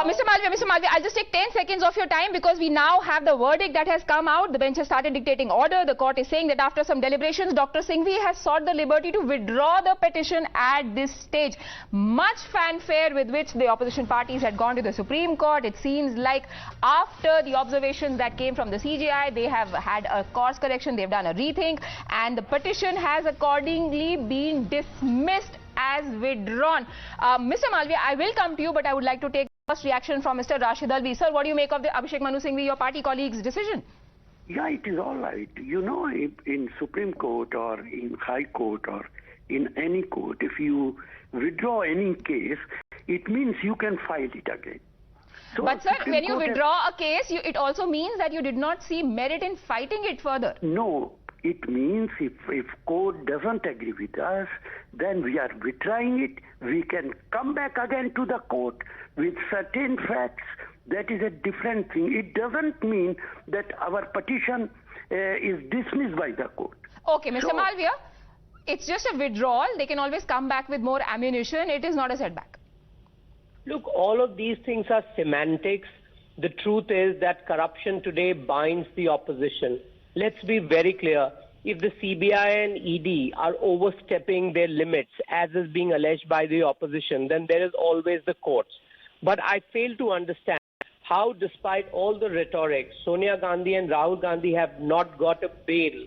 Mr. Malviya, I'll just take 10 seconds of your time because we now have the verdict that has come out. The bench has started dictating order. The court is saying that after some deliberations, Dr. Singhvi has sought the liberty to withdraw the petition at this stage. Much fanfare with which the opposition parties had gone to the Supreme Court. It seems like after the observations that came from the CJI, they have had a course correction, they've done a rethink, and the petition has accordingly been dismissed as withdrawn. Mr. Malviya, I will come to you, but I would like to take first reaction from Mr. Rashid Alvi. Sir, what do you make of the Abhishek Manu Singhvi, your party colleague's decision? Yeah, it is all right. You know, in Supreme Court or in High Court or in any court, if you withdraw any case, it means you can file it again. So but sir, when you withdraw a case, it also means that you did not see merit in fighting it further. No, it means if court doesn't agree with us, then we are withdrawing it. We can come back again to the court with certain facts. That is a different thing. It doesn't mean that our petition is dismissed by the court. Okay, Mr. Malviya, it's just a withdrawal. They can always come back with more ammunition. It is not a setback. Look, all of these things are semantics. The truth is that corruption today binds the opposition. Let's be very clear. If the CBI and ED are overstepping their limits, as is being alleged by the opposition, then there is always the courts. But I fail to understand how, despite all the rhetoric, Sonia Gandhi and Rahul Gandhi have not got a bail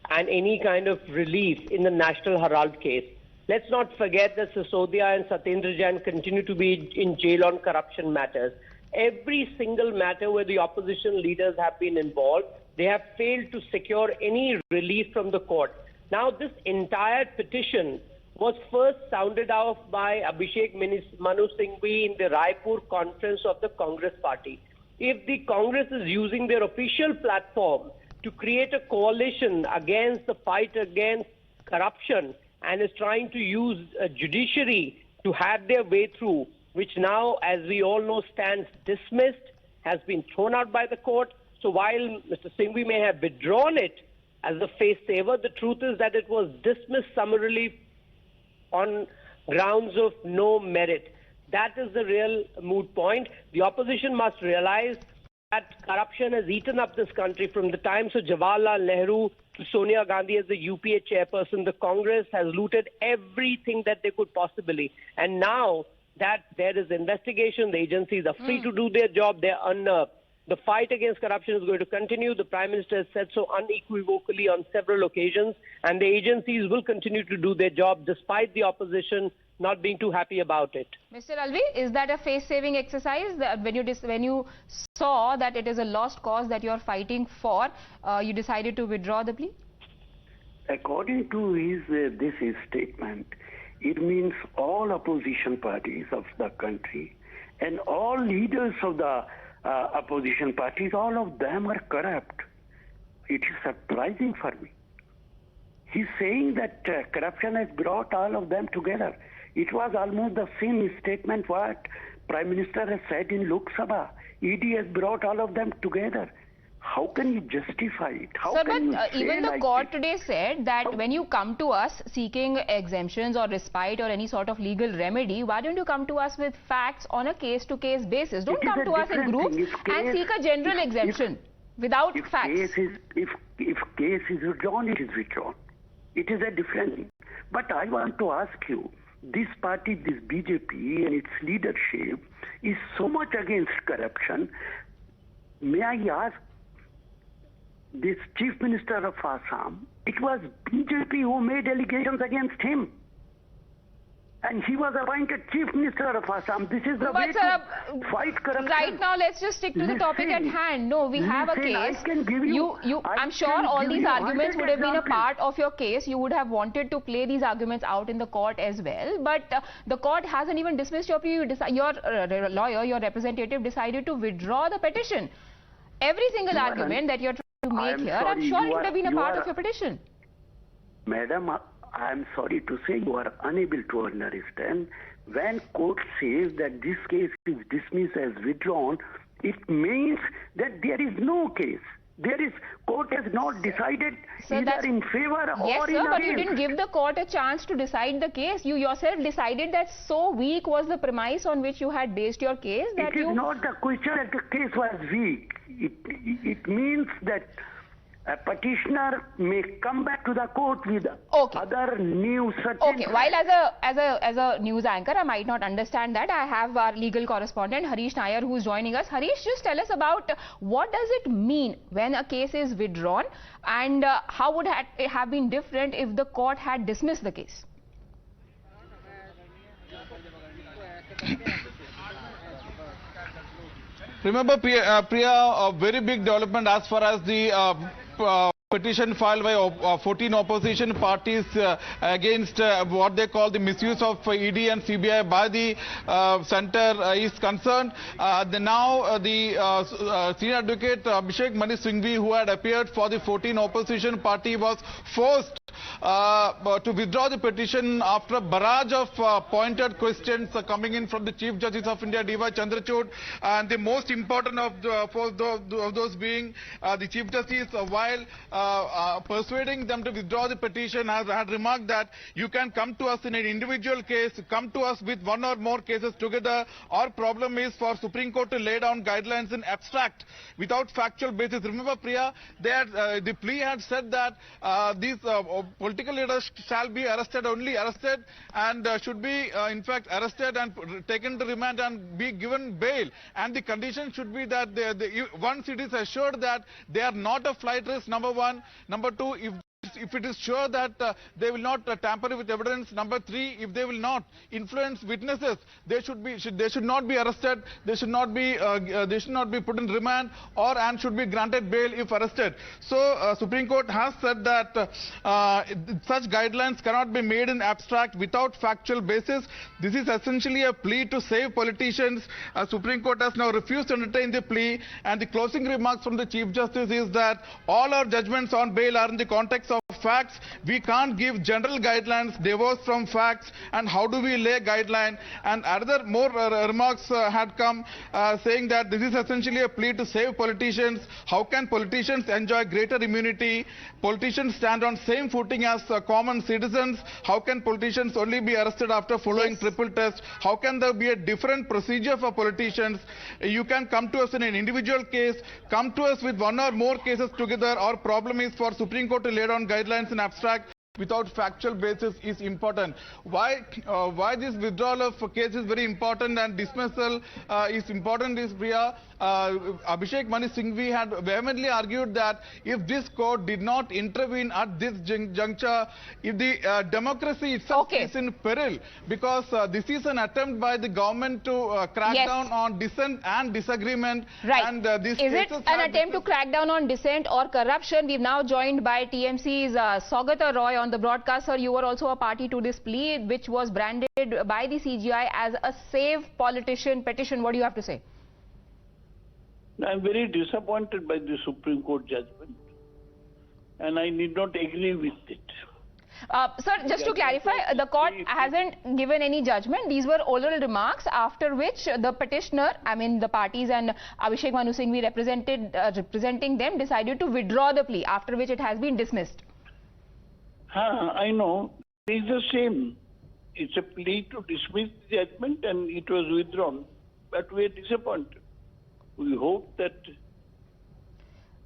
and any kind of relief in the National Herald case. Let's not forget that Sisodia and Satyendra Jain continue to be in jail on corruption matters. Every single matter where the opposition leaders have been involved, they have failed to secure any relief from the court. Now, this entire petition was first sounded off by Abhishek Manu Singhvi in the Raipur conference of the Congress party. If the Congress is using their official platform to create a coalition against the fight against corruption and is trying to use a judiciary to have their way through, which now, as we all know, stands dismissed, has been thrown out by the court. So while Mr. Singhvi may have withdrawn it as a face saver, the truth is that it was dismissed summarily on grounds of no merit. That is the real moot point. The opposition must realize that corruption has eaten up this country from the times of Jawaharlal Nehru to Sonia Gandhi as the UPA chairperson. The Congress has looted everything that they could possibly. And now that there is investigation, the agencies are free to do their job, they're unnerved. The fight against corruption is going to continue. The Prime Minister has said so unequivocally on several occasions, and the agencies will continue to do their job despite the opposition not being too happy about it. Mr. Alvi, is that a face-saving exercise? When you saw that it is a lost cause that you are fighting for, you decided to withdraw the plea? According to this statement, it means all opposition parties of the country and all leaders of the opposition parties, all of them are corrupt. It is surprising for me. He's saying that corruption has brought all of them together. It was almost the same statement what Prime Minister has said in Lok Sabha. ED has brought all of them together. How can you justify it? Sir, but even the court today said that when you come to us seeking exemptions or respite or any sort of legal remedy, why don't you come to us with facts on a case-to-case basis? Don't come to us in groups and seek a general exemption without facts. If case is withdrawn, it is withdrawn. It is a different thing. But I want to ask you, this party, this BJP and its leadership is so much against corruption. May I ask, this Chief Minister of Assam, it was BJP who made allegations against him. And he was appointed Chief Minister of Assam. This is the way to fight corruption. Right now, let's just stick to the topic at hand. No, we have a case. I'm sure all these arguments would have been a part of your case. You would have wanted to play these arguments out in the court as well. But the court hasn't even dismissed your plea. Your lawyer, your representative, decided to withdraw the petition. Every single argument that you're trying to make here, I'm sure it would have been a part of your petition. Madam, I am sorry to say you are unable to understand. When court says that this case is dismissed as withdrawn, it means that there is no case. Court has not decided Sir, either in favor yes, or sir, in but you against. didn't give the court a chance to decide the case. You yourself decided that so weak was the premise on which you had based your case that It is not the question that the case was weak. It means that a petitioner may come back to the court with other new certain. Okay, while as a news anchor, I might not understand that. I have our legal correspondent Harish Nair who's joining us. Harish, just tell us about what does it mean when a case is withdrawn, and how would it have been different if the court had dismissed the case? Remember, Priya, a very big development as far as the petition filed by 14 opposition parties against what they call the misuse of ED and CBI by the centre is concerned. Now the senior advocate Abhishek Mani Singhvi, who had appeared for the 14 opposition party, was forced to withdraw the petition after a barrage of pointed questions coming in from the Chief Justice of India, D.Y. Chandrachud, and the most important of those being the Chief Justice, while persuading them to withdraw the petition, had remarked that you can come to us in an individual case, come to us with one or more cases together. Our problem is for Supreme Court to lay down guidelines in abstract without factual basis. Remember, Priya, the plea had said that these political leaders shall be only arrested and should be in fact arrested and taken to remand and be given bail, and the condition should be that once it is assured that they are not a flight risk, number one. Number two, if it is sure that they will not tamper with evidence. Number three, if they will not influence witnesses, they should not be arrested. They should not be put in remand and should be granted bail if arrested. So Supreme Court has said that such guidelines cannot be made in abstract without factual basis. This is essentially a plea to save politicians. Supreme Court has now refused to entertain the plea, and the closing remarks from the Chief Justice is that all our judgments on bail are in the context of facts. We can't give general guidelines divorced from facts, and how do we lay guideline? And other more remarks had come saying that this is essentially a plea to save politicians. How can politicians enjoy greater immunity? Politicians stand on same footing as common citizens. How can politicians only be arrested after following triple test? How can there be a different procedure for politicians? You can come to us in an individual case, come to us with one or more cases together. Our problem is for Supreme Court to lay down guidelines in abstract without factual basis is important. Why this withdrawal of case is very important and dismissal is important is, Priya, Abhishek Mani Singhvi had vehemently argued that if this court did not intervene at this juncture, if the democracy itself is in peril, because this is an attempt by the government to crack down on dissent and disagreement. Right. And is it an attempt to crack down on dissent or corruption? We've now joined by TMC's Saugata Roy on the broadcast. Sir, you were also a party to this plea, which was branded by the CGI as a save politician petition. What do you have to say? I'm very disappointed by the Supreme Court judgment, and I need not agree with it. Sir, just to clarify, the court hasn't given any judgment. These were oral remarks after which the petitioner, I mean the parties and Abhishek Manu Singhvi representing them, decided to withdraw the plea, after which it has been dismissed. I know. It's the same. It's a plea to dismiss the judgment and it was withdrawn. But we are disappointed. We hope that...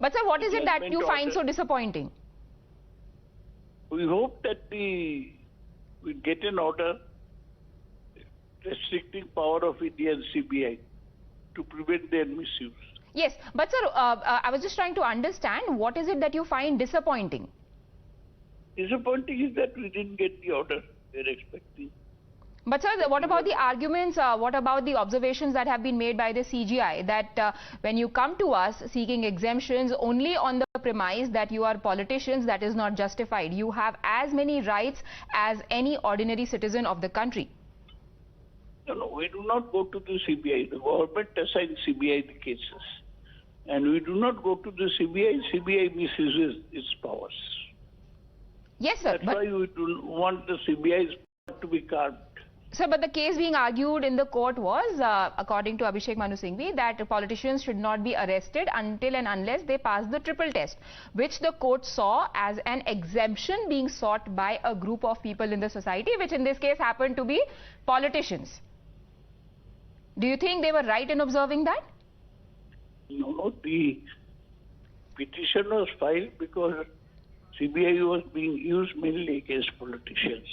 But sir, what is it that you find so disappointing? We hope that we get an order restricting power of India and CBI to prevent their misuse. Yes, but sir, I was just trying to understand, what is it that you find disappointing? Disappointing is that we didn't get the order we were expecting. But sir, what about the arguments, what about the observations that have been made by the CGI that when you come to us seeking exemptions only on the premise that you are politicians, that is not justified. You have as many rights as any ordinary citizen of the country. No, we do not go to the CBI. The government assigns CBI the cases. And we do not go to the CBI. CBI misuses its powers. Yes, sir. That's why we do want the CBI's power to be carved. Sir, but the case being argued in the court was, according to Abhishek Manu Singhvi, that politicians should not be arrested until and unless they pass the triple test, which the court saw as an exemption being sought by a group of people in the society, which in this case happened to be politicians. Do you think they were right in observing that? No, the petition was filed because CBI was being used mainly against politicians.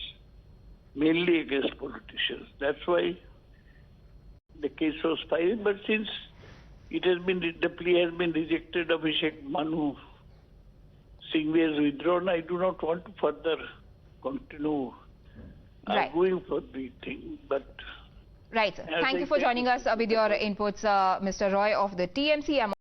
That's why the case was filed. But since it has been, the plea has been rejected, Abhishek Manu Singhvi has withdrawn, I do not want to further continue going for the thing. But right, sir. Thank you for joining us with your inputs, Mr. Roy of the TMC.